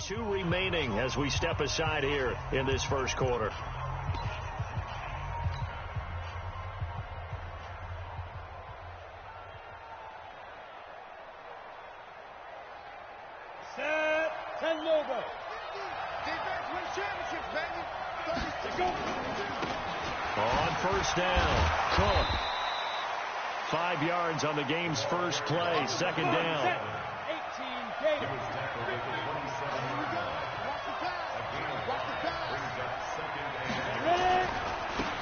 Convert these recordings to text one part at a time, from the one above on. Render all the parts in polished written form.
2 remaining as we step aside here in this first quarter. Set, 10 logo. Defense wins championships, baby. On first down, Cook. 5 yards on the game's first play, second down. 18 Gators.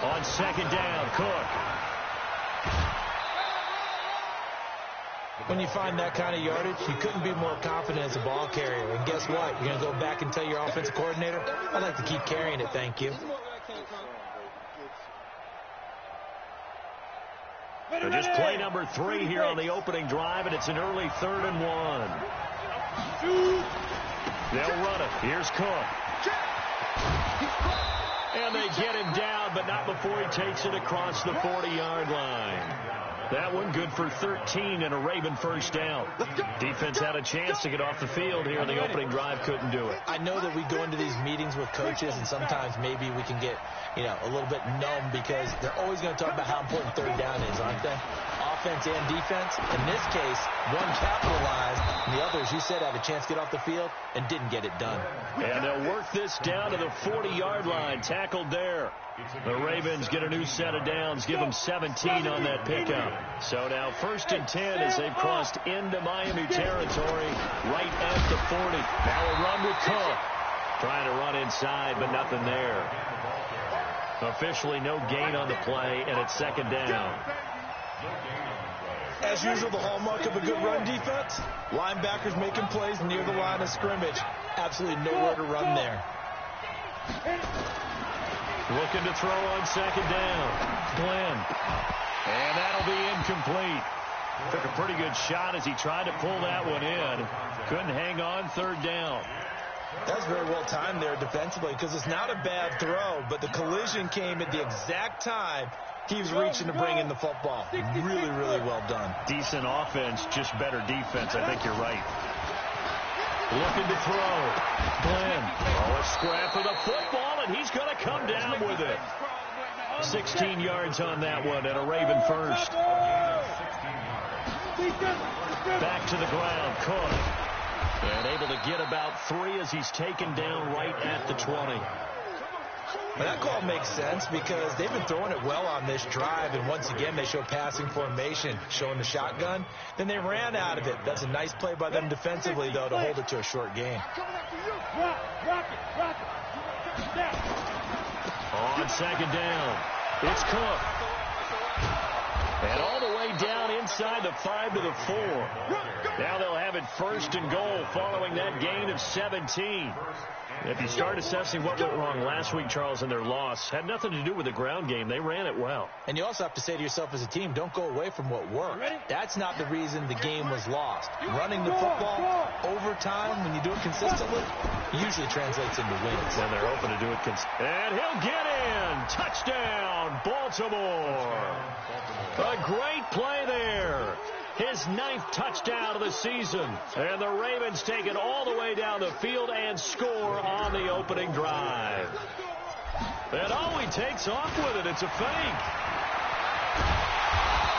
On second down, Cook. When you find that kind of yardage, you couldn't be more confident as a ball carrier. And guess what? You're going to go back and tell your offensive coordinator, I'd like to keep carrying it, thank you. So just play number 3 here on the opening drive, and it's an early 3rd and 1. They'll run it. Here's Cook. And they get him down, but not before he takes it across the 40-yard line. That one good for 13 and a Raven first down. Defense had a chance to get off the field here on the opening drive, couldn't do it. I know that we go into these meetings with coaches, and sometimes maybe we can get, a little bit numb because they're always going to talk about how important third down is, aren't they? Offense and defense. In this case, one capitalized, and the others, you said, had a chance to get off the field and didn't get it done. And they'll work this down to the 40-yard line, tackled there. The Ravens get a new set of downs, give them 17 on that pickup. So now 1st and 10 as they've crossed into Miami territory right at the 40. Now a run with Cook. Trying to run inside, but nothing there. Officially no gain on the play, and it's second down. As usual, the hallmark of a good run defense, linebackers making plays near the line of scrimmage. Absolutely nowhere to run there. Looking to throw on second down. Glenn. And that'll be incomplete. Took a pretty good shot as he tried to pull that one in. Couldn't hang on 3rd down. That's very well timed there defensively because it's not a bad throw, but the collision came at the exact time he was reaching to bring in the football. Really, really well done. Decent offense, just better defense. I think you're right. Looking to throw. Glenn. Oh, a scrap of the football, and he's going to come down with it. 16 yards on that one, and a Raven first. Back to the ground, Cook. And able to get about 3 as he's taken down right at the 20. Well, that call makes sense because they've been throwing it well on this drive, and once again they show passing formation, showing the shotgun. Then they ran out of it. That's a nice play by them defensively, though, to hold it to a short gain. On second down, it's Cook. And all the way down inside the 5 to the 4. Now they'll have it 1st and goal following that gain of 17. If you start assessing what went wrong last week, Charles, in their loss, had nothing to do with the ground game. They ran it well. And you also have to say to yourself as a team, don't go away from what worked. That's not the reason the game was lost. Running the football over time, when you do it consistently, usually translates into wins. And they're open to do it consistently. And he'll get in. Touchdown, Baltimore. A great play there. His 9th touchdown of the season. And the Ravens take it all the way down the field and score on the opening drive. And oh, he takes off with it. It's a fake.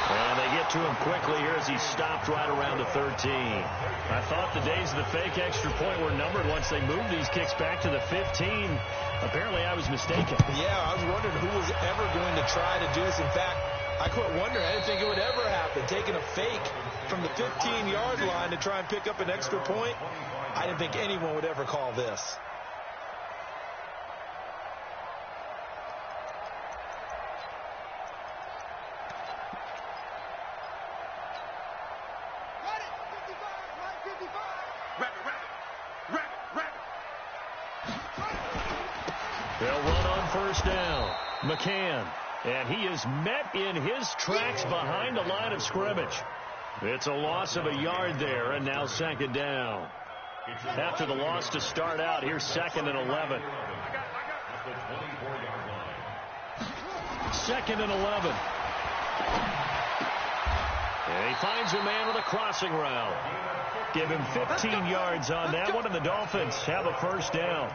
And they get to him quickly here as he stopped right around the 13. I thought the days of the fake extra point were numbered once they moved these kicks back to the 15. Apparently I was mistaken. Yeah, I was wondering who was ever going to try to do this. In fact, I quit wondering. I didn't think it would ever happen. Taking a fake from the 15-yard line to try and pick up an extra point, I didn't think anyone would ever call this. They'll run on first down. McCann. And he is met in his tracks behind the line of scrimmage. It's a loss of a yard there, and now second down. After the loss to start out, here's 2nd and 11. 2nd and 11. And he finds a man with a crossing route. Give him 15 yards on that one, and the Dolphins have a first down.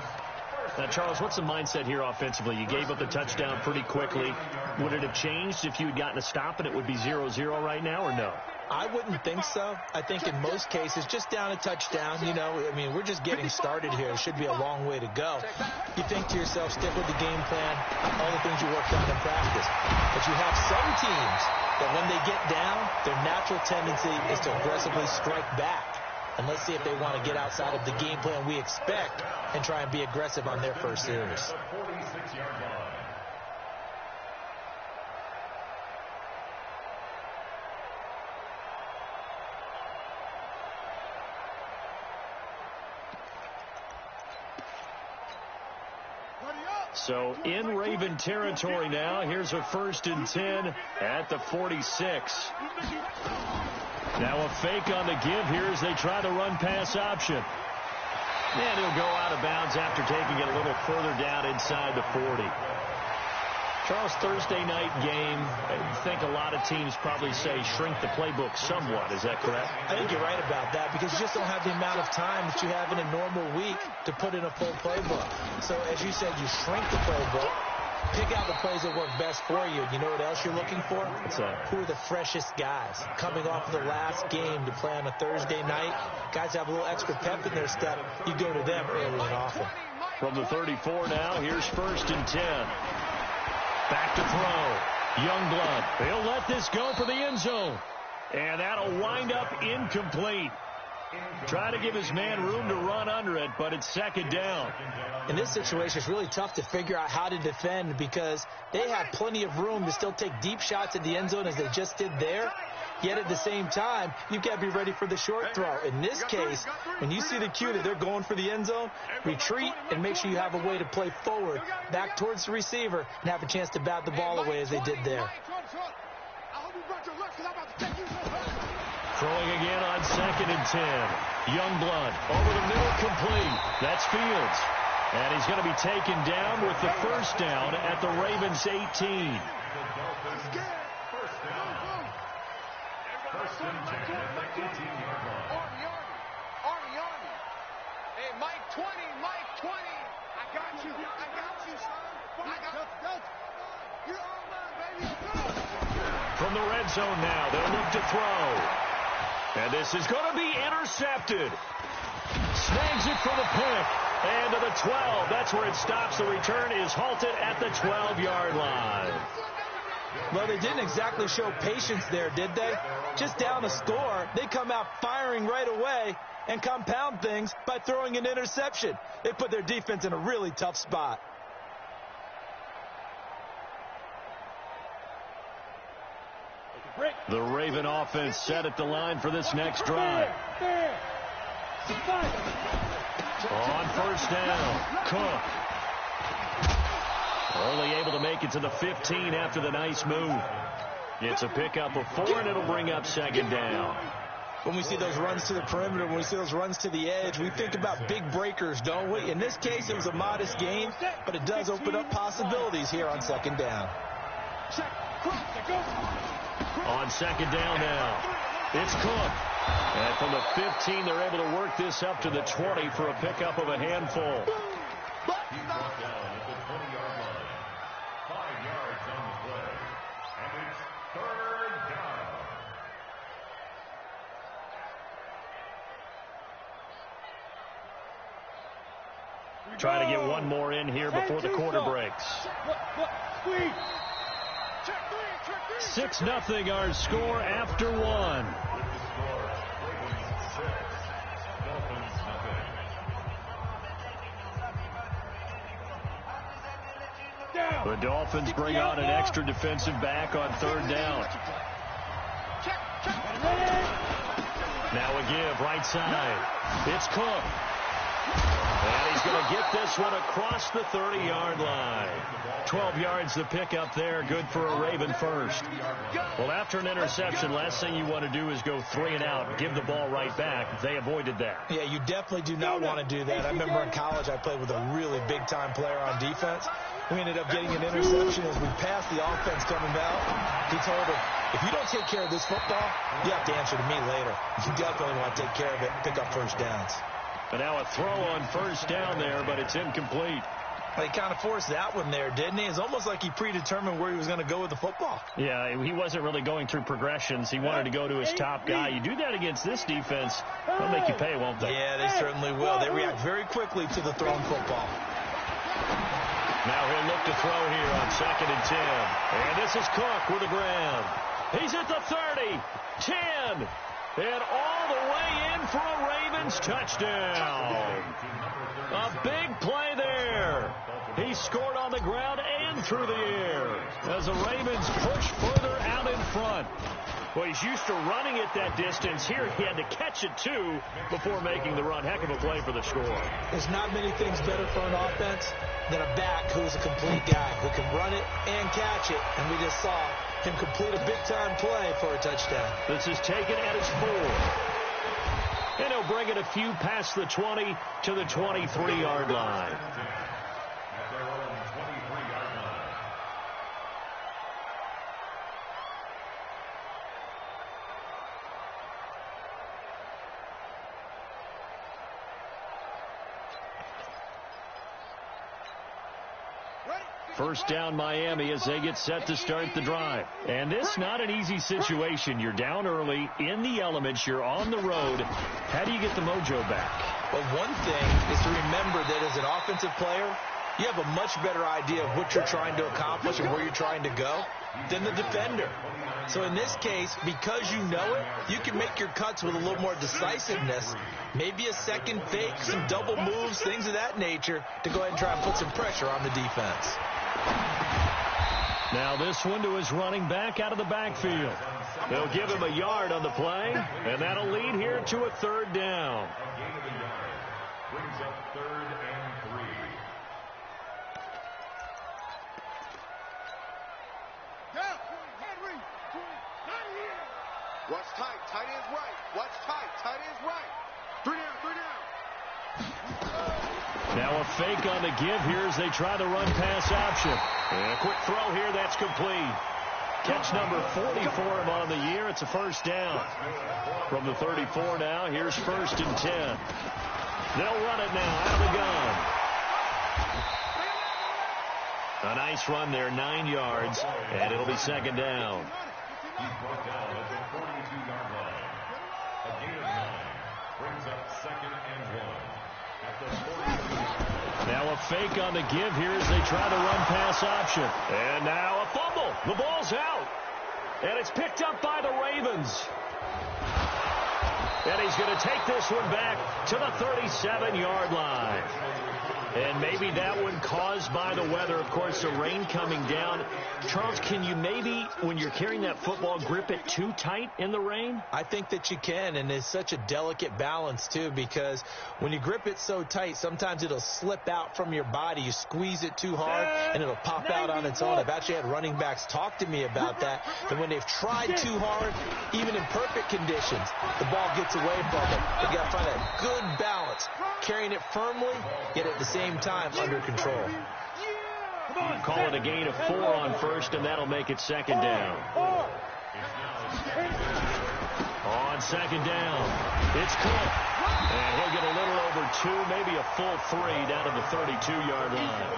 Now, Charles, what's the mindset here offensively? You gave up the touchdown pretty quickly. Would it have changed if you had gotten a stop and it would be 0-0 right now, or no? I wouldn't think so. I think in most cases, just down a touchdown, you know, I mean, we're just getting started here. It should be a long way to go. You think to yourself, stick with the game plan, all the things you worked on in practice. But you have some teams that when they get down, their natural tendency is to aggressively strike back. And let's see if they want to get outside of the game plan we expect and try and be aggressive on their first series. So in Raven territory now. Here's a 1st and 10 at the 46. Now a fake on the give here as they try the run-pass option. And he'll go out of bounds after taking it a little further down inside the 40. Charles, Thursday night game, I think a lot of teams probably say shrink the playbook somewhat. Is that correct? I think you're right about that because you just don't have the amount of time that you have in a normal week to put in a full playbook. So as you said, you shrink the playbook, pick out the plays that work best for you. You know what else you're looking for? What's that? Who are the freshest guys coming off of the last game to play on a Thursday night? Guys have a little extra pep in their step. You go to them early and often. From the 34 now, here's 1st and 10. Back to throw. Youngblood. He'll let this go for the end zone. And that'll wind up incomplete. Try to give his man room to run under it, but it's 2nd down. In this situation, it's really tough to figure out how to defend because they have plenty of room to still take deep shots at the end zone as they just did there. Yet at the same time, you've got to be ready for the short throw. In this case, when you see the cue that they're going for the end zone, retreat and make sure you have a way to play forward, back towards the receiver, and have a chance to bat the ball away as they did there. Throwing again on 2nd and 10. Youngblood over the middle, complete. That's Fields. And he's going to be taken down with the first down at the Ravens 18. Hey, Mike 20, Mike 20. I got you, son. You're all mine, baby. From the red zone now, they'll look to throw. And this is going to be intercepted. Snags it for the pick. And to the 12. That's where it stops. The return is halted at the 12-yard line. Well, they didn't exactly show patience there, did they? Just down a score, they come out firing right away and compound things by throwing an interception. They put their defense in a really tough spot. The Raven offense set at the line for this next drive. On 1st down, Cook. Only able to make it to the 15 after the nice move. It's a pickup of 4, and it'll bring up 2nd down. When we see those runs to the perimeter, when we see those runs to the edge, we think about big breakers, don't we? In this case, it was a modest gain, but it does open up possibilities here on 2nd down. On 2nd down now, it's Cook. And from the 15, they're able to work this up to the 20 for a pickup of a handful. Try to get one more in here before the quarter breaks. 6-0 our score after 1. The Dolphins bring on an extra defensive back on 3rd down. Now a give right side. It's Cook. And he's going to get this one across the 30-yard line. 12 yards the pickup there. Good for a Raven first. Well, after an interception, last thing you want to do is go 3 and out, give the ball right back. They avoided that. Yeah, you definitely do not want to do that. I remember in college I played with a really big-time player on defense. We ended up getting an interception as we passed the offense coming out. He told him, if you don't take care of this football, you have to answer to me later. You definitely want to take care of it and pick up first downs. And now a throw on first down there, but it's incomplete. He kind of forced that one there, didn't he? It's almost like he predetermined where he was going to go with the football. Yeah, he wasn't really going through progressions. He wanted to go to his top guy. You do that against this defense, they'll make you pay, won't they? Yeah, they certainly will. They react very quickly to the thrown football. Now he'll look to throw here on 2nd and 10. And this is Cook with the grab. He's at the 30, 10, and all the way in for a Ravens touchdown. A big play there. He scored on the ground and through the air as the Ravens push further out in front. Well, he's used to running it that distance. Here he had to catch it, too, before making the run. Heck of a play for the score. There's not many things better for an offense than a back who's a complete guy who can run it and catch it. And we just saw him complete a big-time play for a touchdown. This is taken at his 4. And he'll bring it a few past the 20 to the 23-yard line. First down Miami as they get set to start the drive. And this not an easy situation. You're down early, in the elements, you're on the road. How do you get the mojo back? Well, one thing is to remember that as an offensive player, you have a much better idea of what you're trying to accomplish and where you're trying to go than the defender. So in this case, because you know it, you can make your cuts with a little more decisiveness, maybe a second fake, some double moves, things of that nature, to go ahead and try and put some pressure on the defense. Now this one to his running back out of the backfield. They'll give him a yard on the play, and that'll lead here to a 3rd down. Brings up 3rd and 3. Watch tight. Tight end's right. Watch tight. Tight end's right. 3 down. 3 down. Now a fake on the give here as they try the run-pass option. And a quick throw here, that's complete. Catch number 40 for him on the year. It's a first down. From the 34 now, here's 1st and 10. They'll run it now out of the gun. A nice run there, 9 yards, and it'll be 2nd down. He's brought down at the 42-yard line. A gain of 9 brings up 2nd and 1 at the 42. Now a fake on the give here as they try the run-pass option. And now a fumble. The ball's out. And it's picked up by the Ravens. And he's going to take this one back to the 37-yard line. And maybe that one caused by the weather. Of course, the rain coming down. Charles, can you maybe, when you're carrying that football, grip it too tight in the rain? I think that you can, and it's such a delicate balance, too, because when you grip it so tight, sometimes it'll slip out from your body. You squeeze it too hard, and it'll pop out on its own. I've actually had running backs talk to me about that when they've tried too hard, even in perfect conditions, the ball gets away from them. You've got to find a good balance, carrying it firmly, yet at the same time under control. Call it a gain of 4 on first, and that'll make it 2nd down. On 2nd down, it's Cook. And he'll get a little over 2, maybe a full 3 down to the 32-yard line.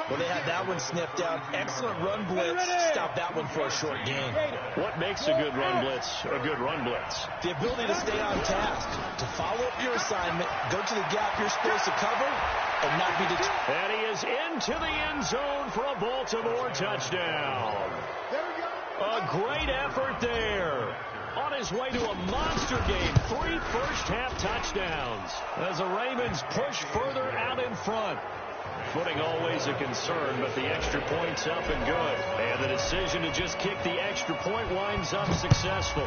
Well, they had that one sniffed out. Excellent run blitz. Stop that one for a short gain. What makes a good run blitz a good run blitz? The ability to stay on task, to follow up your assignment, go to the gap you're supposed to cover, and not be deterred. And he is into the end zone for a Baltimore touchdown. A great effort there. On his way to a monster game, 3 first-half touchdowns as the Ravens push further out in front. Footing always a concern, but the extra point's up and good. And the decision to just kick the extra point winds up successful.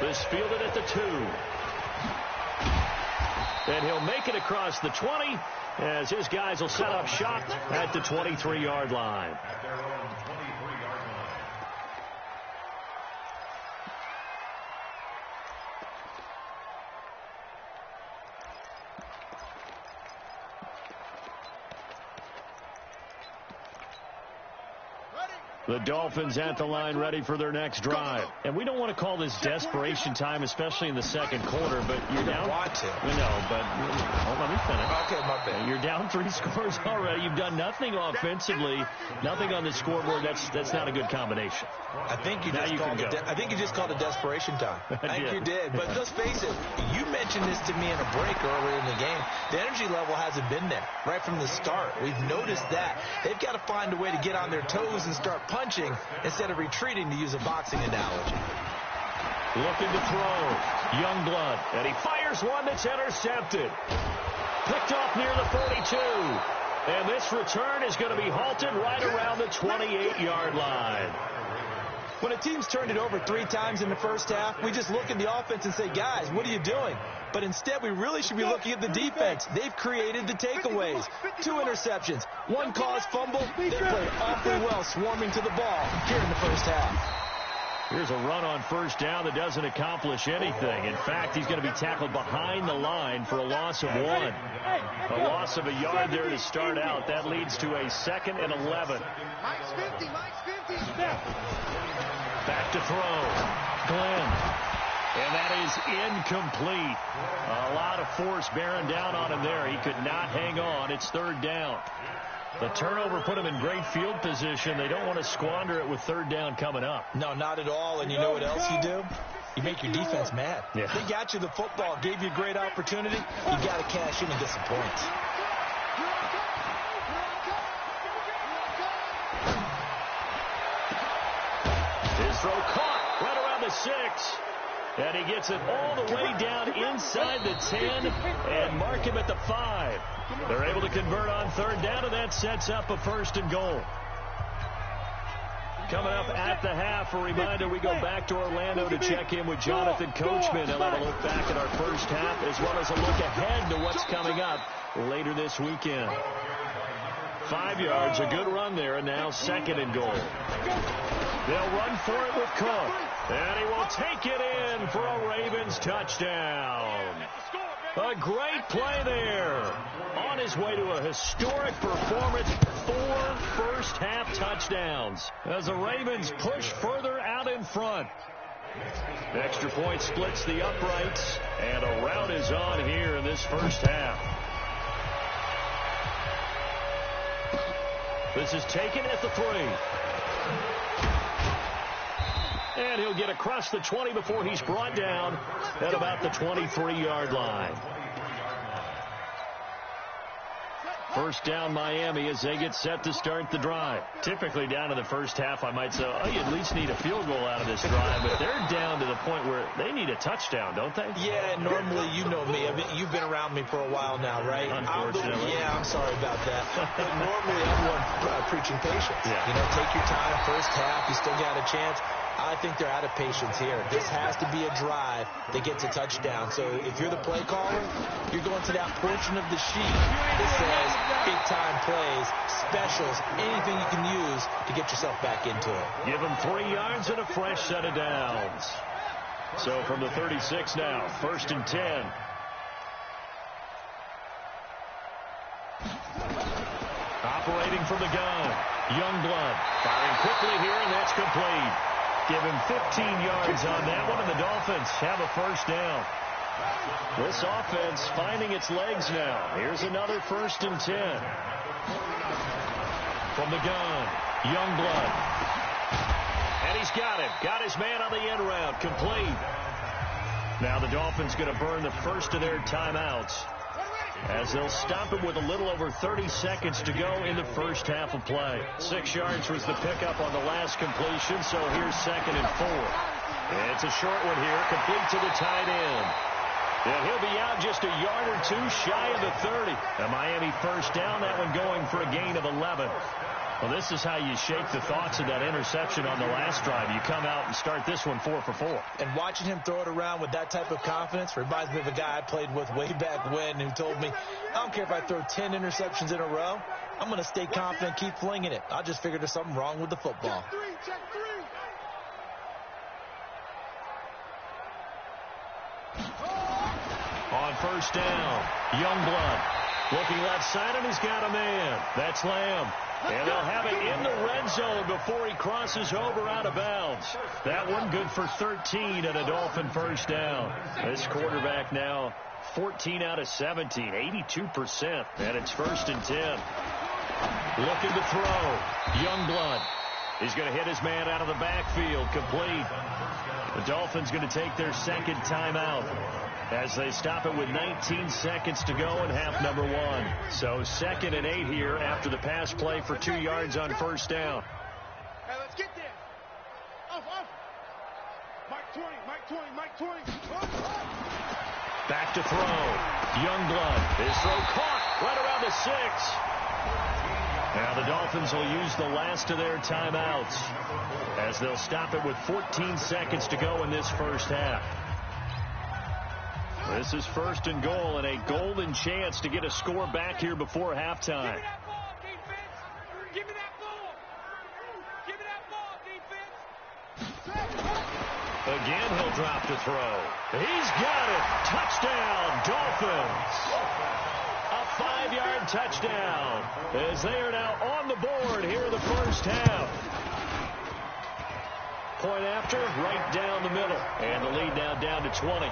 This fielded at the 2. And he'll make it across the 20 as his guys will set up shop at the 23-yard line. At their own 23-yard line. The Dolphins at the line ready for their next drive. And we don't want to call this desperation time, especially in the second quarter, but you're down. You want to. No, but let me finish. Okay, my bad. You're down 3 scores already. You've done nothing offensively, nothing on the scoreboard. That's not a good combination. I think you just called it desperation time. I think you did. But let's face it, you mentioned this to me in a break earlier in the game. The energy level hasn't been there right from the start. We've noticed that. They've got to find a way to get on their toes and start punching instead of retreating, to use a boxing analogy. Looking to throw. Youngblood. And he fires one that's intercepted. Picked off near the 42. And this return is going to be halted right around the 28-yard line. When a team's turned it over 3 times in the first half, we just look at the offense and say, guys, what are you doing? But instead, we really should be looking at the defense. They've created the takeaways. 2 interceptions, 1 caused fumble. They played awfully well swarming to the ball here in the first half. Here's a run on first down that doesn't accomplish anything. In fact, he's going to be tackled behind the line for a loss of 1. A loss of a yard there to start out. That leads to a 2nd and 11. Mike's 50. Back to throw. Glenn. And that is incomplete. A lot of force bearing down on him there. He could not hang on. It's 3rd down. The turnover put him in great field position. They don't want to squander it with 3rd down coming up. No, not at all. And you know what else you do? You make your defense mad. Yeah. They got you the football, gave you a great opportunity. You got to cash in and get some points. His throw caught right around the 6. And he gets it all the way down inside the 10 and mark him at the 5. They're able to convert on 3rd down, and that sets up a 1st and goal. Coming up at the half, a reminder, we go back to Orlando to check in with Jonathan Coachman. He'll have a look back at our first half as well as a look ahead to what's coming up later this weekend. 5 yards, a good run there, and now 2nd and goal. They'll run for it with Cook. And he will take it in for a Ravens touchdown. A great play there. On his way to a historic performance, 4 first-half touchdowns as the Ravens push further out in front. Extra point splits the uprights, and a rout is on here in this first half. This is taken at the 3. And he'll get across the 20 before he's brought down at about the 23-yard line. First down Miami as they get set to start the drive. Typically down to the first half, I might say, oh, you at least need a field goal out of this drive. But they're down to the point where they need a touchdown, don't they? Yeah, normally, you know me. I mean, you've been around me for a while now, right? Unfortunately. I'm sorry about that. But normally, I'm preaching patience. Yeah. You know, take your time. First half, you still got a chance. I think they're out of patience here. This has to be a drive that gets a touchdown. So if you're the play caller, you're going to that portion of the sheet that says big-time plays, specials, anything you can use to get yourself back into it. Give them 3 yards and a fresh set of downs. So from the 36 now, 1st and 10. Operating from the gun, Youngblood firing quickly here, and that's complete. Give him 15 yards on that one, and the Dolphins have a first down. This offense finding its legs now. Here's another 1st and 10. From the gun, Youngblood. And he's got him. Got his man on the end route. Complete. Now the Dolphins going to burn the first of their timeouts as they'll stop him with a little over 30 seconds to go in the first half of play. 6 yards was the pickup on the last completion, so here's 2nd and 4. And it's a short one here, complete to the tight end. And he'll be out just a yard or 2 shy of the 30. A Miami first down, that one going for a gain of 11. Well, this is how you shake the thoughts of that interception on the last drive. You come out and start this one 4 for 4. And watching him throw it around with that type of confidence reminds me of a guy I played with way back when who told me, I don't care if I throw 10 interceptions in a row. I'm going to stay confident, keep flinging it. I just figured there's something wrong with the football. Check 3. On first down, Youngblood looking left side, and he's got a man. That's Lamb. And they'll have it in the red zone before he crosses over out of bounds. That one good for 13 and a Dolphin first down. This quarterback now 14 out of 17, 82%. And it's 1st and 10. Looking to throw. Youngblood. He's going to hit his man out of the backfield. Complete. The Dolphins going to take their second timeout as they stop it with 19 seconds to go in half number 1. So 2nd and 8 here after the pass play for 2 yards on first down. Hey, let's get there. Off. Mike 20, Mike 20, Mike 20. Back to throw. Youngblood. His throw caught right around the 6. Now the Dolphins will use the last of their timeouts as they'll stop it with 14 seconds to go in this first half. This is 1st and goal and a golden chance to get a score back here before halftime. Give me that ball, defense. Give me that ball, defense. Again, he'll drop to throw. He's got it. Touchdown, Dolphins. A 5-yard touchdown as they are now on the board here in the first half. Point after, right down the middle. And the lead now down to 20.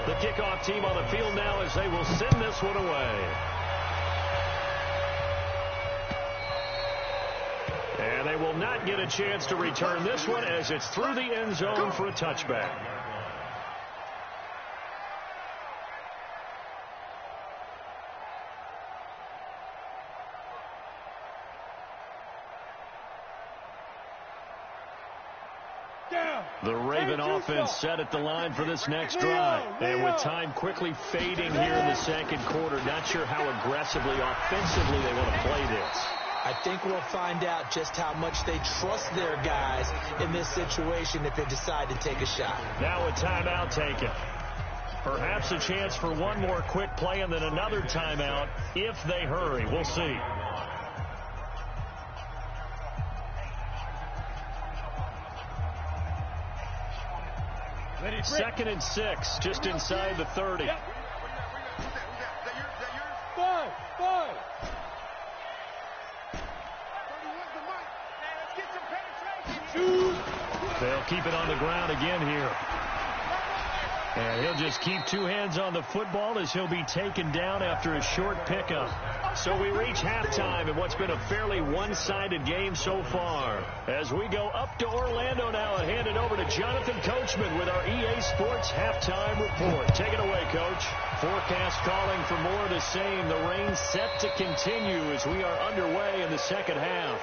The kickoff team on the field now as they will send this one away. And they will not get a chance to return this one as it's through the end zone for a touchback. The Raven offense set at the line for this next drive. And with time quickly fading here in the second quarter, not sure how aggressively, offensively they want to play this. I think we'll find out just how much they trust their guys in this situation if they decide to take a shot. Now a timeout taken. Perhaps a chance for one more quick play and then another timeout if they hurry. We'll see. Second and 6, just inside the 30. Yep. Five. They'll keep it on the ground again here. And he'll just keep 2 hands on the football as he'll be taken down after a short pickup. So we reach halftime in what's been a fairly one-sided game so far. As we go up to Orlando now and hand it over to Jonathan Coachman with our EA Sports halftime report. Take it away, Coach. Forecast calling for more of the same. The rain set to continue as we are underway in the second half.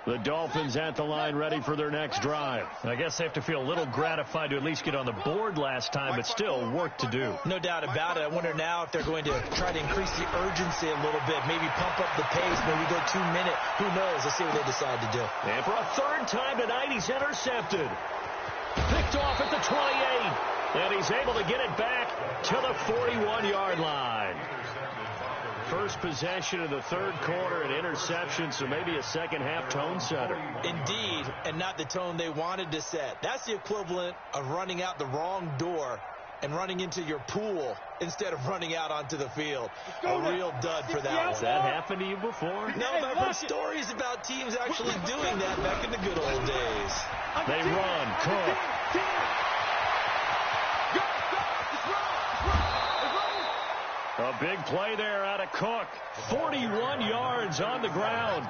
The Dolphins at the line ready for their next drive. I guess they have to feel a little gratified to at least get on the board last time, but still work to do. No doubt about it. I wonder now if they're going to try to increase the urgency a little bit, maybe pump up the pace, maybe go 2 minute. Who knows? Let's see what they decide to do. And for a 3rd time tonight, he's intercepted. Picked off at the 28. And he's able to get it back to the 41-yard line. First possession of the 3rd quarter, an interception, so maybe a second-half tone setter. Indeed, and not the tone they wanted to set. That's the equivalent of running out the wrong door and running into your pool instead of running out onto the field. A real dud for that one. Has that happened to you before? No, but I've heard stories about teams actually doing that back in the good old days. They run. Cook. A big play there out of Cook. 41 yards on the ground.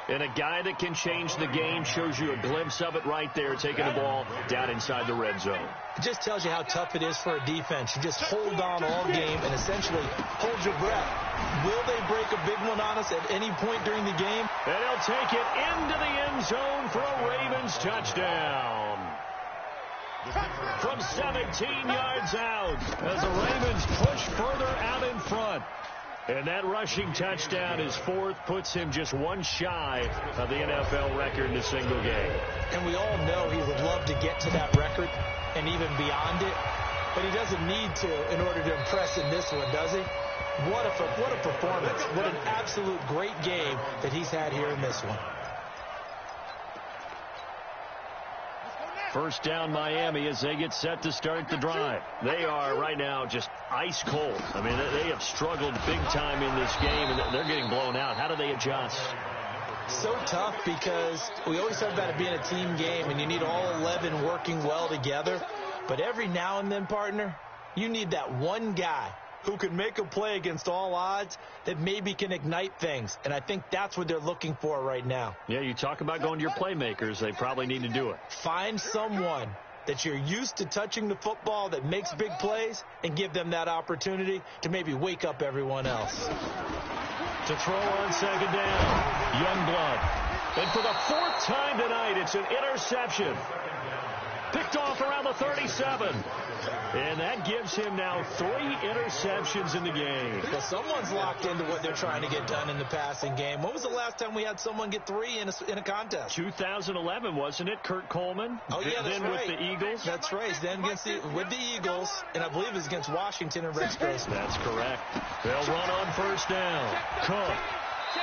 And a guy that can change the game, shows you a glimpse of it right there, taking the ball down inside the red zone. It just tells you how tough it is for a defense. You just hold on all game and essentially hold your breath. Will they break a big one on us at any point during the game? And he'll take it into the end zone for a Ravens touchdown. From 17 yards out as the Ravens push further out in front. And that rushing touchdown, his 4th, puts him just one shy of the NFL record in a single game. And we all know he would love to get to that record and even beyond it. but he doesn't need to in order to impress in this one, does he? What a performance. What an absolute great game that he's had here in this one. First down Miami as they get set to start the drive. They are right now just ice cold. I mean, they have struggled big time in this game, and they're getting blown out. How do they adjust? So tough because we always talk about it being a team game, and you need all 11 working well together. But every now and then, partner, you need that one guy who can make a play against all odds that maybe can ignite things. And I think that's what they're looking for right now. Yeah, you talk about going to your playmakers. They probably need to do it. Find someone that you're used to touching the football that makes big plays and give them that opportunity to maybe wake up everyone else. To throw on second down, Youngblood. And for the fourth time tonight, it's an interception. Picked off around the 37. And that gives him now 3 interceptions in the game. Well, someone's locked into what they're trying to get done in the passing game. When was the last time we had someone get 3 in a contest? 2011, wasn't it? Kurt Coleman? Oh, yeah, that's then right. with the Eagles? That's right. Then with the Eagles, and I believe it was against Washington and Rex Grossman. That's correct. They'll run on first down. Cook.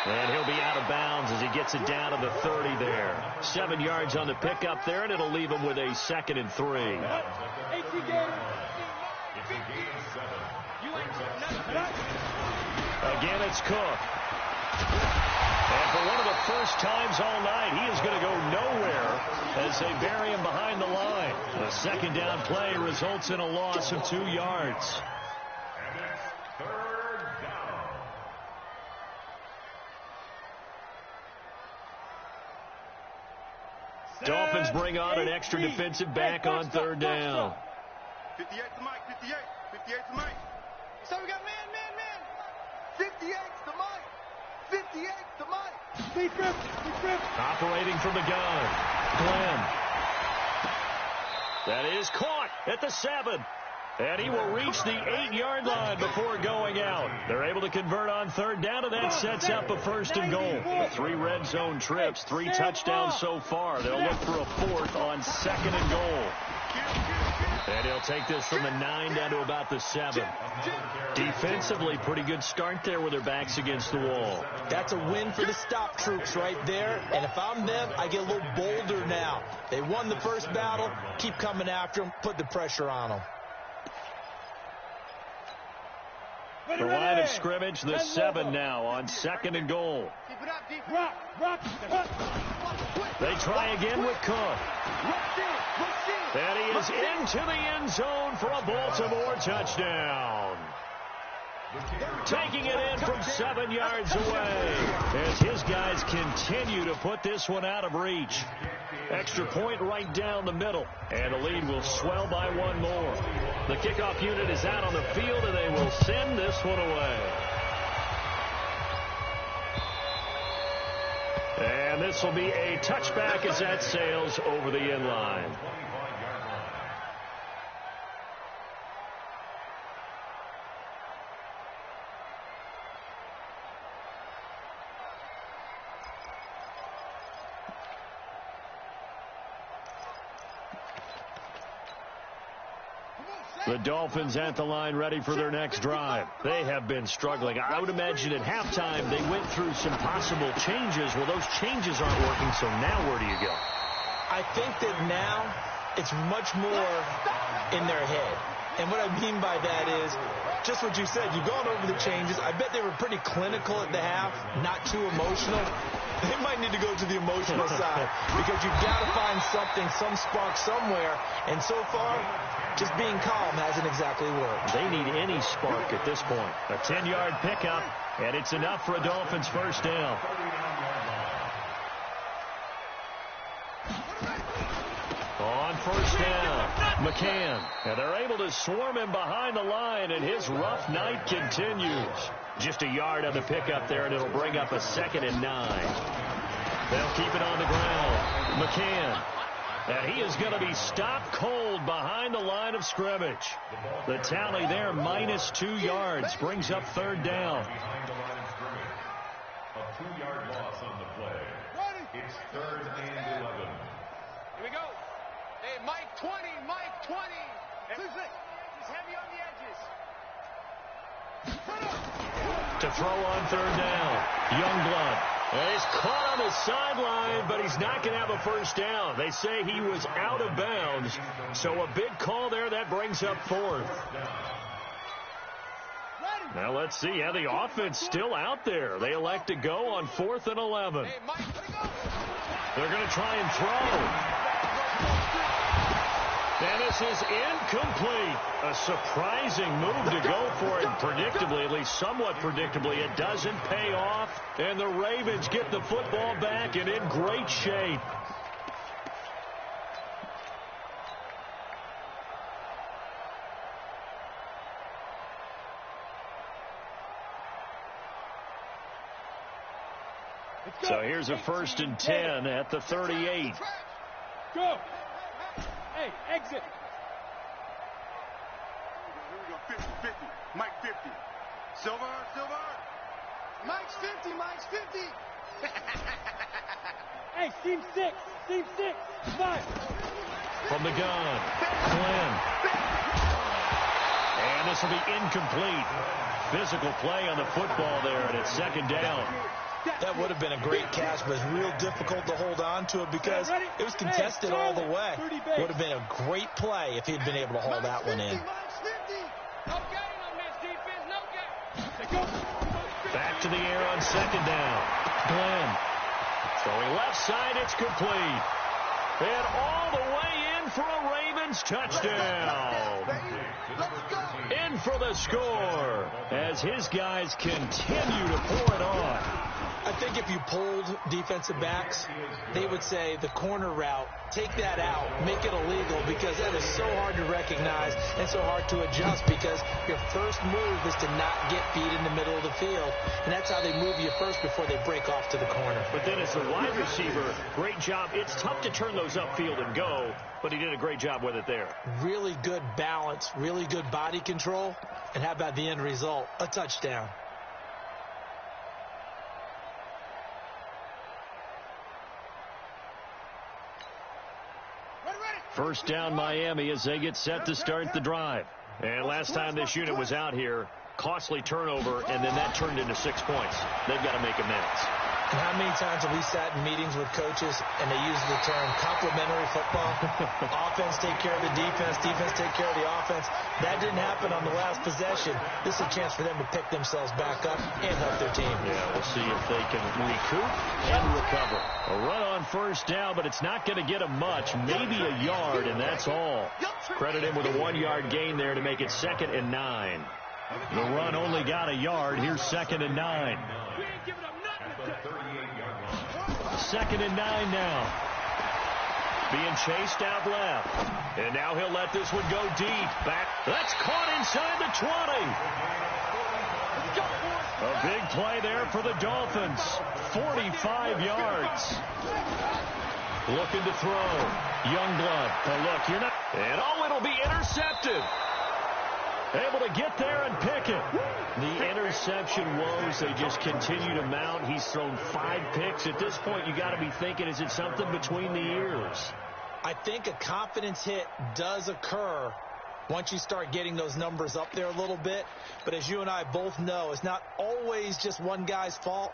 And he'll be out of bounds as he gets it down to the 30 there. 7 yards on the pickup there, and it'll leave him with a 2nd and 3. Again, it's Cook. And for one of the first times all night, he is going to go nowhere as they bury him behind the line. The second down play results in a loss of 2 yards. Dolphins bring on an extra defensive back on third down. 58 to Mike, 58. 58 to Mike. So we got man. 58 to Mike. 58 to Mike. Deep grip. Operating from the gun. Glenn. That is caught at the 7. And he will reach the 8-yard line before going out. They're able to convert on third down, and that sets up a 1st and goal. 3 red zone trips, 3 touchdowns so far. They'll look for a 4th on 2nd and goal. And he'll take this from the 9 down to about the 7. Defensively, pretty good start there with their backs against the wall. That's a win for the stop troops right there. And if I'm them, I get a little bolder now. They won the first battle. Keep coming after them. Put the pressure on them. The line of scrimmage, the 7 now on 2nd and goal. Keep it up, deep. Rock. They try again with Cook. And he is into the end zone for a Baltimore touchdown. Taking it in from 7 yards away as his guys continue to put this one out of reach. Extra point right down the middle, and the lead will swell by 1 more. The kickoff unit is out on the field, and they will send this one away. And this will be a touchback as that sails over the end line. The Dolphins at the line ready for their next drive. They have been struggling. I would imagine at halftime they went through some possible changes. Well, those changes aren't working, so now where do you go? I think that now it's much more in their head. And what I mean by that is just what you said. You've gone over the changes. I bet they were pretty clinical at the half, not too emotional. They might need to go to the emotional side because you've got to find something, some spark somewhere. And so far, just being calm hasn't exactly worked. They need any spark at this point. A 10-yard pickup, and it's enough for a Dolphins first down. On first down, McCann. And they're able to swarm him behind the line, and his rough night continues. Just a yard on the pickup there, and it'll bring up a 2nd and 9. They'll keep it on the ground. McCann. And he is going to be stopped cold behind the line of scrimmage. The tally there, -2 yards, brings up third down. Behind the line of scrimmage. A 2-yard loss on the play. It's 3rd and 11. Here we go. Hey, Mike 20. 20. To throw on third down. Youngblood. He's caught on the sideline, but he's not going to have a first down. They say he was out of bounds. So a big call there. That brings up fourth. Now let's see. Yeah, the offense still out there. They elect to go on 4th and 11. They're going to try and throw. And this is incomplete. A surprising move to go for it. And predictably, at least somewhat predictably, it doesn't pay off. And the Ravens get the football back and in great shape. So here's a 1st and 10 at the 38. Go. Hey, exit. Here we go, 50-50. Mike 50. Silver. Mike's 50, Mike's 50. Hey, team 6. Team 6. 5. From the gun, Glenn. And this will be incomplete. Physical play on the football there, and it's 2nd down. That would have been a great catch, but it's real difficult to hold on to it because it was contested all the way. Would have been a great play if he'd been able to haul that one in. Back to the air on 2nd down. Glenn. Throwing left side, it's complete. And all the way in for a Ravens touchdown. In for the score as his guys continue to pour it on. I think if you polled defensive backs, they would say the corner route, take that out, make it illegal, because that is so hard to recognize and so hard to adjust because your first move is to not get feet in the middle of the field. And that's how they move you first before they break off to the corner. But then as the wide receiver, great job. It's tough to turn those upfield and go, but he did a great job with it there. Really good balance, really good body control, and how about the end result? A touchdown. First down Miami as they get set to start the drive. And last time this unit was out here, costly turnover, and then that turned into 6 points. They've got to make amends. And how many times have we sat in meetings with coaches and they use the term complementary football? Offense take care of the defense, defense take care of the offense. That didn't happen on the last possession. This is a chance for them to pick themselves back up and help their team. Yeah, we'll see if they can recoup and recover. A run on first down, but it's not going to get them much. Maybe a yard, and that's all. Credit him with a 1-yard gain there to make it 2nd and 9. The run only got a yard. Here's 2nd and 9. 2nd and 9 now. Being chased out left. And now he'll let this one go deep. Back. That's caught inside the 20. A big play there for the Dolphins. 45 yards. Looking to throw. Youngblood. Oh, look, you're not. And it'll be intercepted. Able to get there and pick it. The interception woes, they just continue to mount. He's thrown 5 picks. At this point, you got to be thinking, is it something between the ears? I think a confidence hit does occur once you start getting those numbers up there a little bit. But as you and I both know, it's not always just one guy's fault.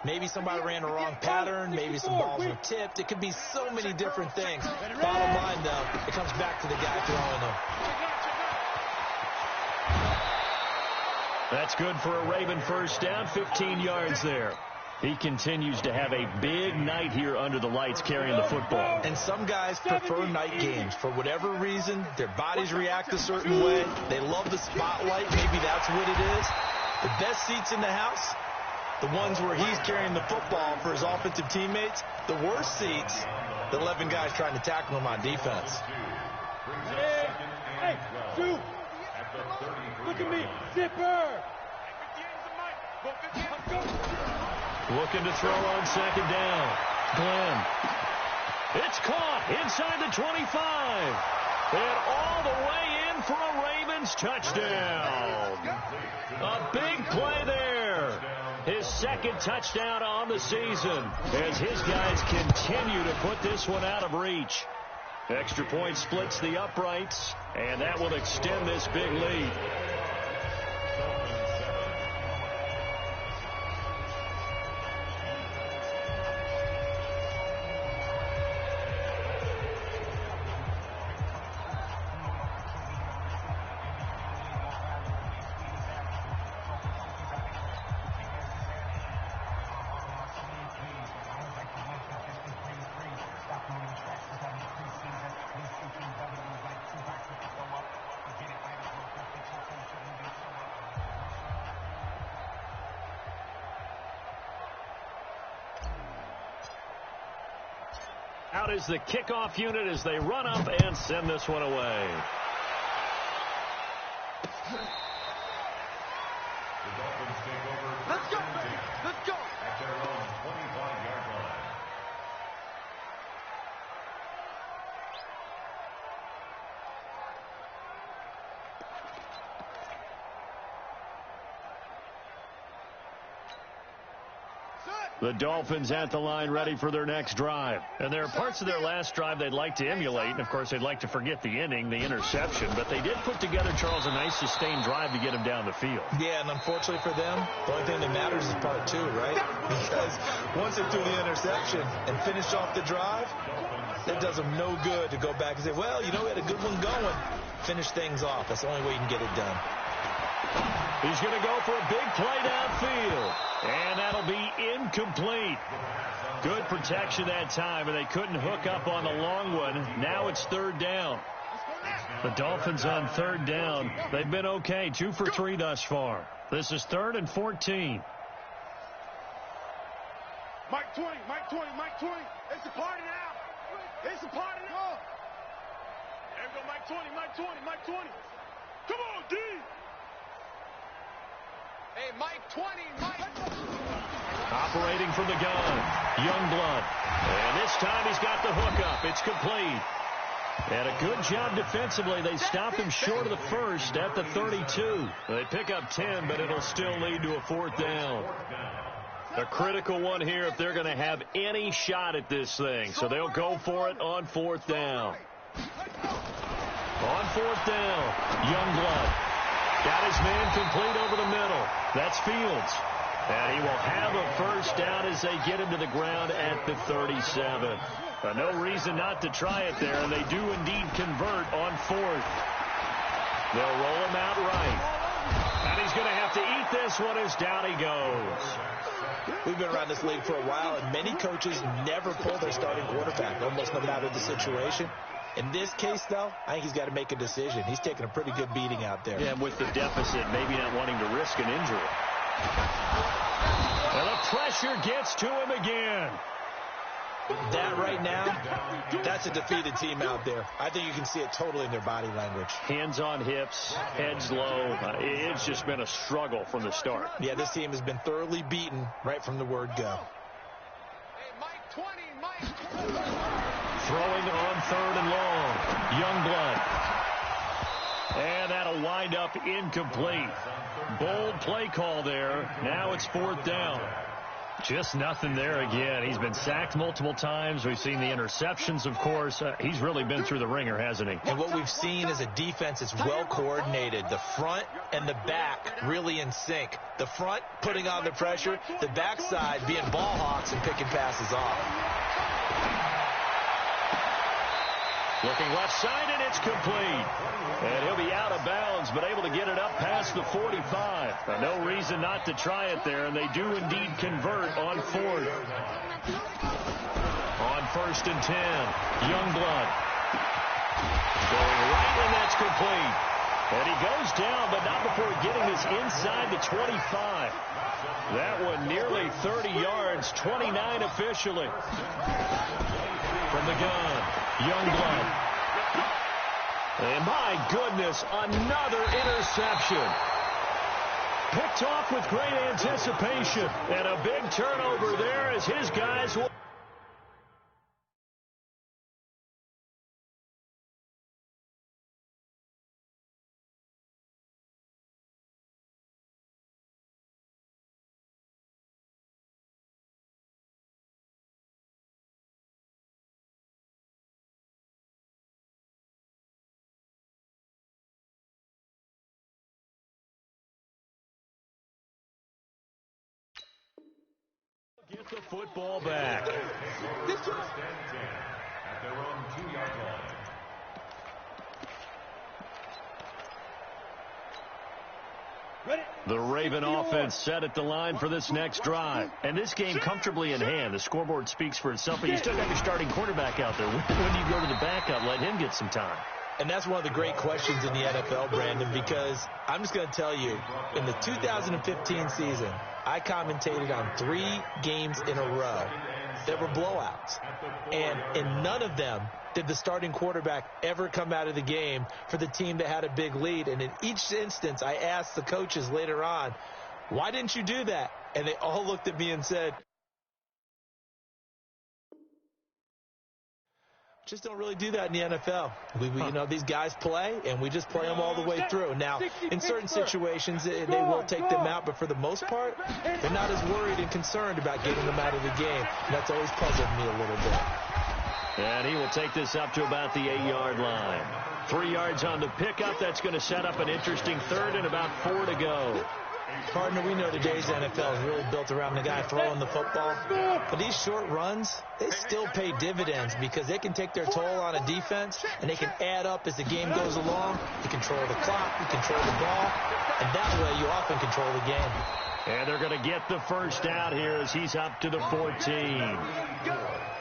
Maybe somebody ran the wrong pattern. Maybe some balls were tipped. It could be so many different things. Bottom line, though, it comes back to the guy throwing them. That's good for a Raven first down, 15 yards there. He continues to have a big night here under the lights carrying the football. And some guys prefer night games. For whatever reason, their bodies react a certain way. They love the spotlight. Maybe that's what it is. The best seats in the house, the ones where he's carrying the football for his offensive teammates. The worst seats, the 11 guys trying to tackle him on defense. Hey, Sue. Look at me. Zipper. Looking to throw on 2nd down. Glenn. It's caught inside the 25. And all the way in for a Ravens touchdown. A big play there. His 2nd touchdown on the season as his guys continue to put this one out of reach. Extra point splits the uprights, and that will extend this big lead. Out is the kickoff unit as they run up and send this one away. The Dolphins take over. Let's go, baby. Let's go. At their own 25-yard line. The Dolphins at the line ready for their next drive. And there are parts of their last drive they'd like to emulate. And, of course, they'd like to forget the inning, the interception. But they did put together, Charles, a nice sustained drive to get him down the field. Yeah, and unfortunately for them, the only thing that matters is part two, right? Because once they threw the interception and finished off the drive, it does them no good to go back and say, well, you know, we had a good one going. Finish things off. That's the only way you can get it done. He's going to go for a big play downfield. And that'll be incomplete. Good protection that time, and they couldn't hook up on the long one. Now it's third down. The Dolphins on third down. They've been okay, 2 for 3 thus far. This is 3rd and 14. Mike 20, Mike 20, Mike 20. It's a party now. It's a party now. There we go, Mike 20, Mike 20, Mike 20. Come on, D. Hey, Mike 20, Mike. Operating from the gun, Youngblood. And this time he's got the hookup. It's complete. And a good job defensively. They stop him short of the first at the 32. They pick up 10, but it'll still lead to a 4th down. A critical one here if they're going to have any shot at this thing. So they'll go for it on 4th down. On 4th down, Youngblood. Got his man complete over the middle. That's Fields. And he will have a first down as they get him to the ground at the 37. No reason not to try it there, and they do indeed convert on 4th. They'll roll him out right. And he's going to have to eat this one as down he goes. We've been around this league for a while, and many coaches never pull their starting quarterback, almost no matter the situation. In this case, though, I think he's got to make a decision. He's taking a pretty good beating out there. Yeah, with the deficit, maybe not wanting to risk an injury. And the pressure gets to him again. That right now, that's a defeated team out there. I think you can see it totally in their body language. Hands on hips, heads low. It's just been a struggle from the start. Yeah, this team has been thoroughly beaten right from the word go. Hey, Mike 20, Mike. Throwing on 3rd and long. Youngblood. And that'll wind up incomplete. Bold play call there. Now it's 4th down. Just nothing there again. He's been sacked multiple times. We've seen the interceptions, of course. He's really been through the ringer, hasn't he? And what we've seen is a defense that's well coordinated. The front and the back really in sync. The front putting on the pressure. The backside being ball hawks and picking passes off. Looking left side, and it's complete. And he'll be out of bounds, but able to get it up past the 45. No reason not to try it there, and they do indeed convert on 4th. On 1st and 10, Youngblood. Going right, and that's complete. And he goes down, but not before getting this inside the 25. That one nearly 30 yards, 29 officially. From the gun, Youngblood. And my goodness, another interception. Picked off with great anticipation. And a big turnover there as his guys will... Get the football back. At their own 2-yard line. The Raven offense set at the line for this next drive. And this game comfortably in hand. The scoreboard speaks for itself, but you still got your starting quarterback out there. When do you go to the backup? Let him get some time. And that's one of the great questions in the NFL, Brandon, because I'm just going to tell you, in the 2015 season, I commentated on 3 games in a row. that were blowouts. And in none of them did the starting quarterback ever come out of the game for the team that had a big lead. And in each instance, I asked the coaches later on, why didn't you do that? And they all looked at me and said, just don't really do that in the NFL. You know, these guys play, and we just play them all the way through. Now, in certain situations, they will take them out, but for the most part, they're not as worried and concerned about getting them out of the game. And that's always puzzled me a little bit. And he will take this up to about the 8-yard line. 3 yards on the pickup. That's going to set up an interesting third and about 4 to go. Partner, we know today's NFL is really built around the guy throwing the football. But these short runs, they still pay dividends because they can take their toll on a defense, and they can add up as the game goes along. You control the clock, you control the ball, and that way you often control the game. And they're going to get the first down here as he's up to the 14.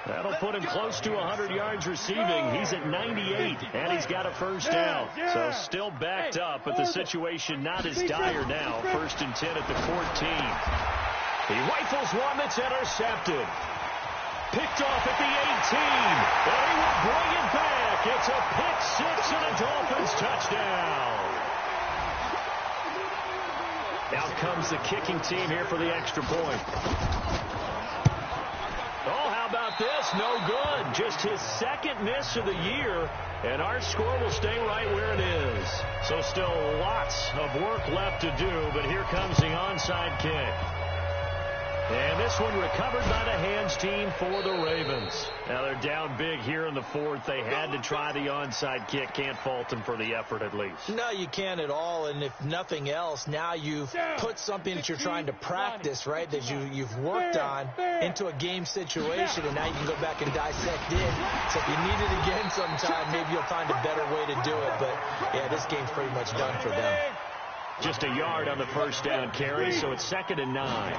That'll put him close to 100 yards receiving. He's at 98, and he's got a first down. So still backed up, but the situation not as dire now. 1st and 10 at the 14. He rifles one that's intercepted. Picked off at the 18, and he will bring it back. It's a pick six and a Dolphins touchdown. Out comes the kicking team here for the extra point. Oh, how about this? No good. Just his second miss of the year, and our score will stay right where it is. So still lots of work left to do, but here comes the onside kick. And this one recovered by the hands team for the Ravens. Now they're down big here in the 4th. They had to try the onside kick. Can't fault them for the effort at least. No, you can't at all. And if nothing else, now you've put something that you're trying to practice, right, that you've worked on into a game situation, and now you can go back and dissect it. So if you need it again sometime, maybe you'll find a better way to do it. But, yeah, this game's pretty much done for them. Just a yard on the first down carry, so it's 2nd and 9.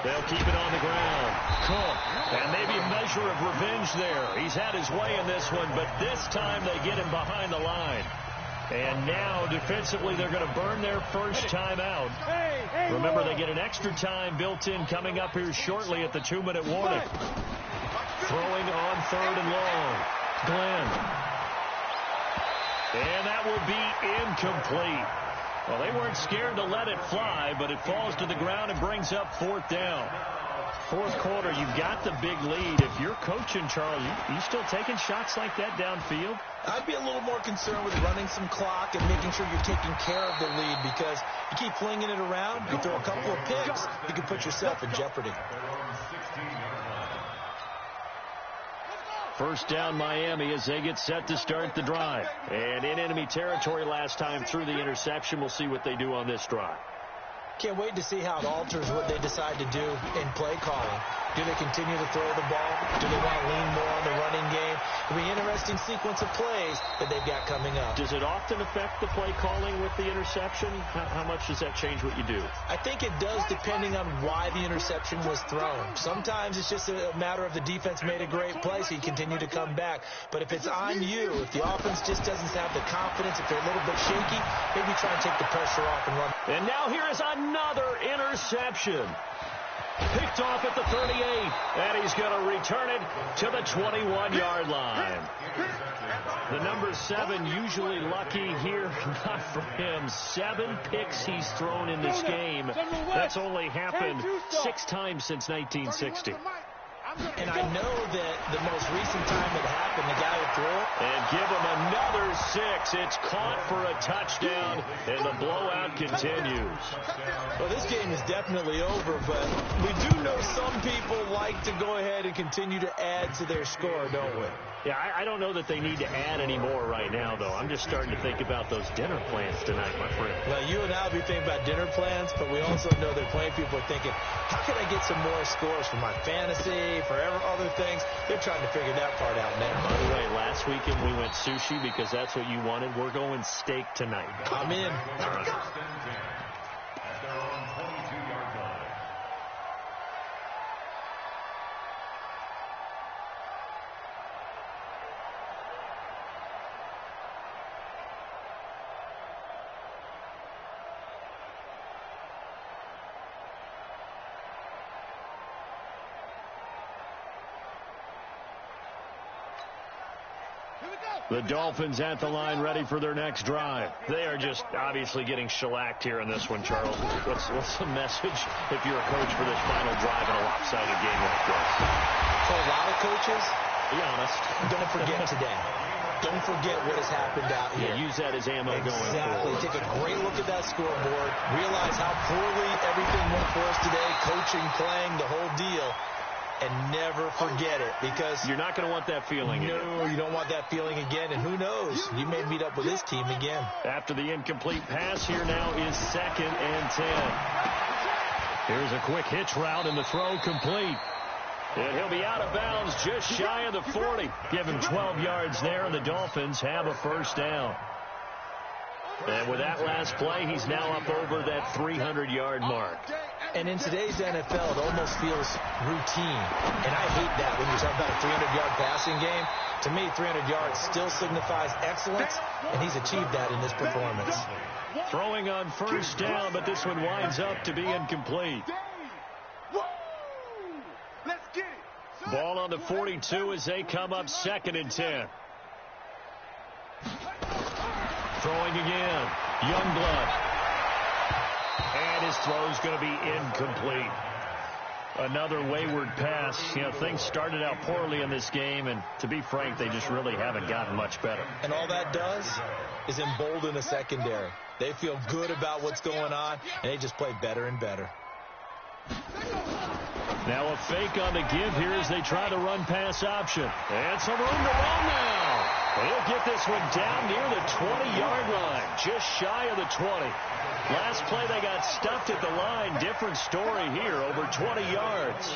They'll keep it on the ground. Cook, and maybe a measure of revenge there. He's had his way in this one, but this time they get him behind the line. And now, defensively, they're going to burn their first time out. Remember, they get an extra time built in coming up here shortly at the 2-minute warning. Throwing on 3rd and long. Glenn. And that will be incomplete. Well, they weren't scared to let it fly, but it falls to the ground and brings up 4th down. 4th quarter, you've got the big lead. If you're coaching, Charles, you still taking shots like that downfield? I'd be a little more concerned with running some clock and making sure you're taking care of the lead, because you keep flinging it around, you throw a couple of picks, you can put yourself in jeopardy. First down, Miami, as they get set to start the drive. And in enemy territory last time through the interception. We'll see what they do on this drive. Can't wait to see how it alters what they decide to do in play calling. Do they continue to throw the ball? Do they want to lean more on the running game? It'll be an interesting sequence of plays that they've got coming up. Does it often affect the play calling with the interception? How much does that change what you do? I think it does, depending on why the interception was thrown. Sometimes it's just a matter of the defense made a great play, so you continue to come back. But if it's on you, if the offense just doesn't have the confidence, if they're a little bit shaky, maybe try and take the pressure off and run. And now here is another interception. Picked off at the 38, and he's going to return it to the 21-yard line. The number 7 usually lucky here, not for him. 7 picks he's thrown in this game. That's only happened 6 times since 1960. And I know that the most recent time it happened, the guy would throw it. And give him another 6. It's caught for a touchdown, and the blowout continues. Well, this game is definitely over, but we do know some people like to go ahead and continue to add to their score, don't we? Yeah, I don't know that they need to add any more right now, though. I'm just starting to think about those dinner plans tonight, my friend. Well, you and I will be thinking about dinner plans, but we also know that plenty of people are thinking, how can I get some more scores for my fantasy, for other things? They're trying to figure that part out now. By the way, last weekend we went sushi because that's what you wanted. We're going steak tonight. I'm in. All right. The Dolphins at the line ready for their next drive. They are just obviously getting shellacked here in this one, Charles. What's the message if you're a coach for this final drive in a lopsided game like this? For a lot of coaches, be honest, don't forget today. Don't forget what has happened out here. Yeah, use that as ammo going forward. Exactly. Take a great look at that scoreboard. Realize how poorly everything went for us today. Coaching, playing, the whole deal. And never forget it, because you're not going to want that feeling again. No, you don't want that feeling again. And who knows? You may meet up with this team again. After the incomplete pass, here now is 2nd and 10. Here's a quick hitch route, and the throw complete. And he'll be out of bounds just shy of the 40. Give him 12 yards there, and the Dolphins have a first down. And with that last play, he's now up over that 300-yard mark. And in today's NFL, it almost feels routine. And I hate that when you're talking about a 300-yard passing game. To me, 300 yards still signifies excellence, and he's achieved that in this performance. Throwing on first down, but this one winds up to be incomplete. Ball on the 42 as they come up 2nd and 10. Throwing again. Youngblood. And his throw's going to be incomplete. Another wayward pass. You know, things started out poorly in this game, and to be frank, they just really haven't gotten much better. And all that does is embolden the secondary. They feel good about what's going on, and they just play better and better. Now a fake on the give here as they try to run pass option. And some room to run now. He'll get this one down near the 20-yard line, just shy of the 20. Last play they got stuffed at the line. Different story here, over 20 yards.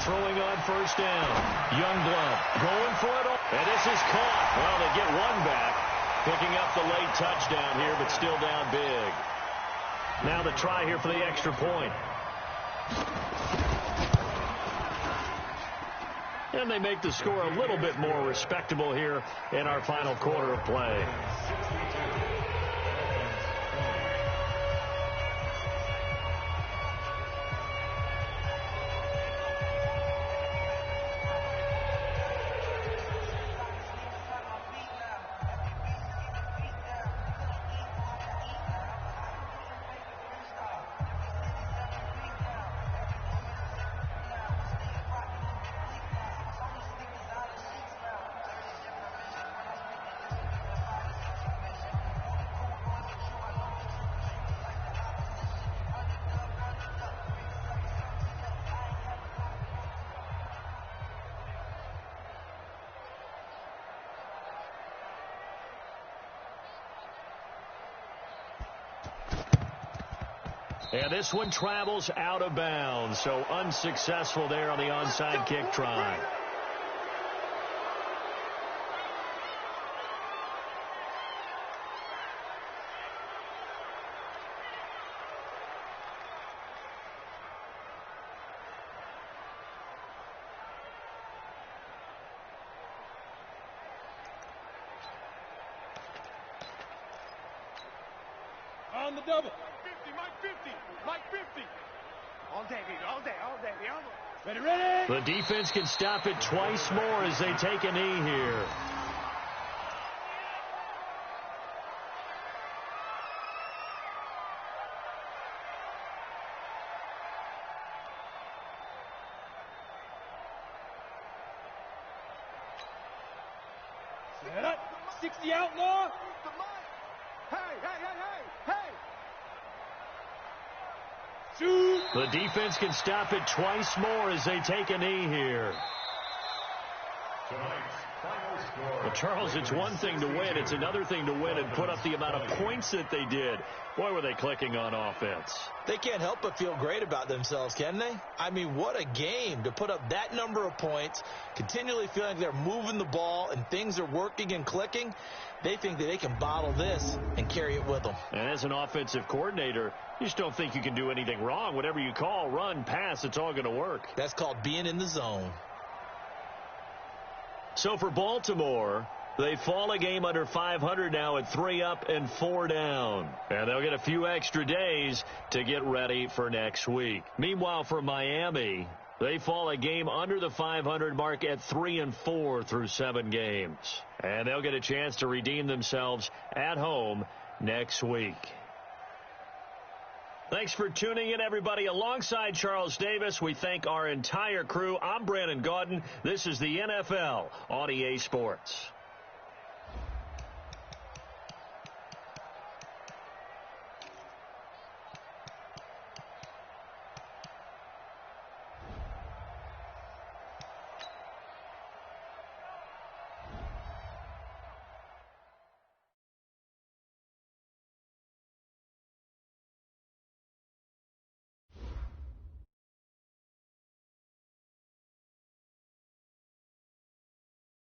Throwing on first down. Youngblood going for it. And this is caught. Well, they get one back. Picking up the late touchdown here, but still down big. Now the try here for the extra point. And they make the score a little bit more respectable here in our final quarter of play. And this one travels out of bounds, so unsuccessful there on the onside kick try. On the double. 50, Mike 50, Mike 50. All day, baby, all day, all day, baby. Ready, ready. The defense can stop it twice more as they take a knee here. Set up. 60 outlaw. Hey, hey, hey, hey, hey. Shoot. The defense can stop it twice more as they take a knee here. Well, Charles, it's one thing to win. It's another thing to win and put up the amount of points that they did. Boy, were they clicking on offense. They can't help but feel great about themselves, can they? I mean, what a game to put up that number of points, continually feeling like they're moving the ball and things are working and clicking. They think that they can bottle this and carry it with them. And as an offensive coordinator, you just don't think you can do anything wrong. Whatever you call, run, pass, it's all going to work. That's called being in the zone. So for Baltimore, they fall a game under 500 now at 3 up and 4 down. And they'll get a few extra days to get ready for next week. Meanwhile, for Miami, They fall a game under the 500 mark at 3-4 through 7 games. And they'll get a chance to redeem themselves at home next week. Thanks for tuning in, everybody. Alongside Charles Davis, we thank our entire crew. I'm Brandon Gaudin. This is the NFL on EA Sports.